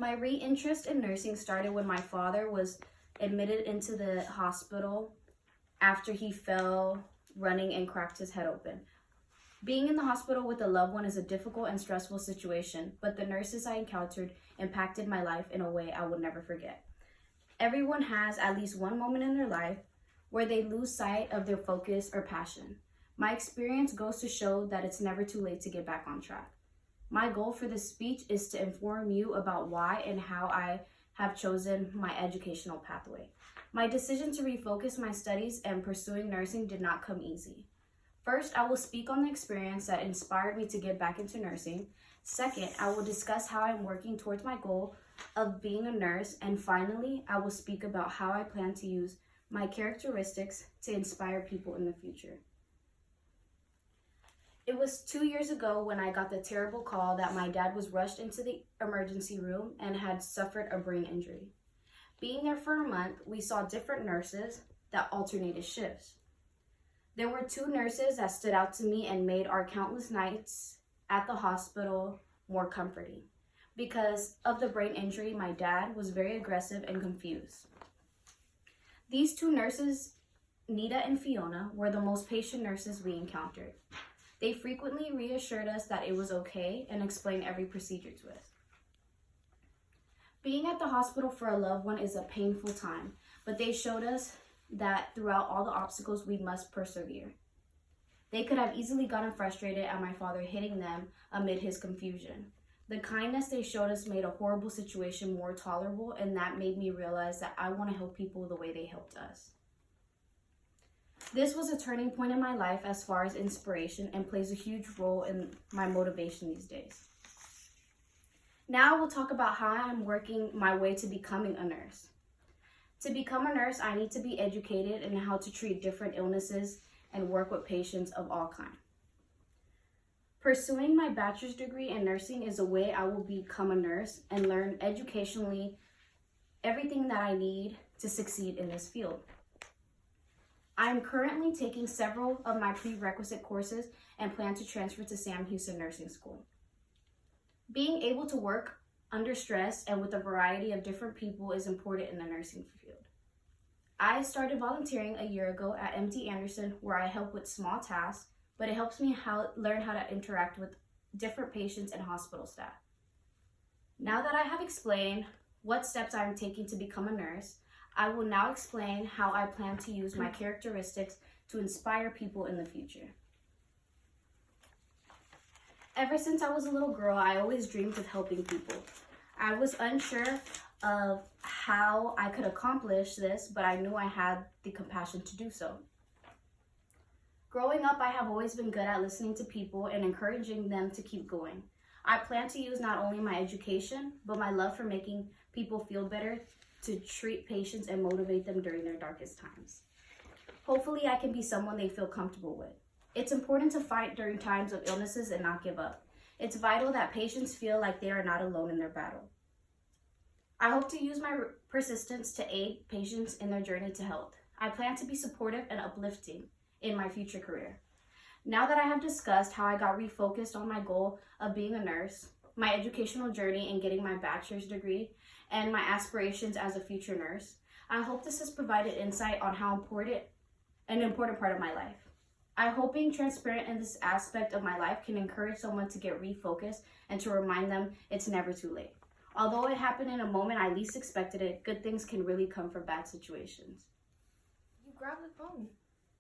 My reinterest in nursing started when my father was admitted into the hospital after he fell running and cracked his head open. Being in the hospital with a loved one is a difficult and stressful situation, but the nurses I encountered impacted my life in a way I will never forget. Everyone has at least one moment in their life where they lose sight of their focus or passion. My experience goes to show that it's never too late to get back on track. My goal for this speech is to inform you about why and how I have chosen my educational pathway. My decision to refocus my studies and pursuing nursing did not come easy. First, I will speak on the experience that inspired me to get back into nursing. Second, I will discuss how I'm working towards my goal of being a nurse. And finally, I will speak about how I plan to use my characteristics to inspire people in the future. It was 2 years ago when I got the terrible call that my dad was rushed into the emergency room and had suffered a brain injury. Being there for a month, we saw different nurses that alternated shifts. There were 2 nurses that stood out to me and made our countless nights at the hospital more comforting. Because of the brain injury, my dad was very aggressive and confused. These 2 nurses, Nita and Fiona, were the most patient nurses we encountered. They frequently reassured us that it was okay and explained every procedure to us. Being at the hospital for a loved one is a painful time, but they showed us that throughout all the obstacles, we must persevere. They could have easily gotten frustrated at my father hitting them amid his confusion. The kindness they showed us made a horrible situation more tolerable, and that made me realize that I want to help people the way they helped us. This was a turning point in my life as far as inspiration and plays a huge role in my motivation these days. Now we'll talk about how I'm working my way to becoming a nurse. To become a nurse, I need to be educated in how to treat different illnesses and work with patients of all kinds. Pursuing my bachelor's degree in nursing is a way I will become a nurse and learn educationally everything that I need to succeed in this field. I'm currently taking several of my prerequisite courses and plan to transfer to Sam Houston Nursing School. Being able to work under stress and with a variety of different people is important in the nursing field. I started volunteering a year ago at MD Anderson, where I help with small tasks, but it helps me learn how to interact with different patients and hospital staff. Now that I have explained what steps I'm taking to become a nurse, I will now explain how I plan to use my characteristics to inspire people in the future. Ever since I was a little girl, I always dreamed of helping people. I was unsure of how I could accomplish this, but I knew I had the compassion to do so. Growing up, I have always been good at listening to people and encouraging them to keep going. I plan to use not only my education, but my love for making people feel better to treat patients and motivate them during their darkest times. Hopefully, I can be someone they feel comfortable with. It's important to fight during times of illnesses and not give up. It's vital that patients feel like they are not alone in their battle. I hope to use my persistence to aid patients in their journey to health. I plan to be supportive and uplifting in my future career. Now that I have discussed how I got refocused on my goal of being a nurse, my educational journey in getting my bachelor's degree, and my aspirations as a future nurse, I hope this has provided insight on how an important part of my life. I hope being transparent in this aspect of my life can encourage someone to get refocused and to remind them it's never too late. Although it happened in a moment I least expected it, good things can really come from bad situations. You grabbed the phone.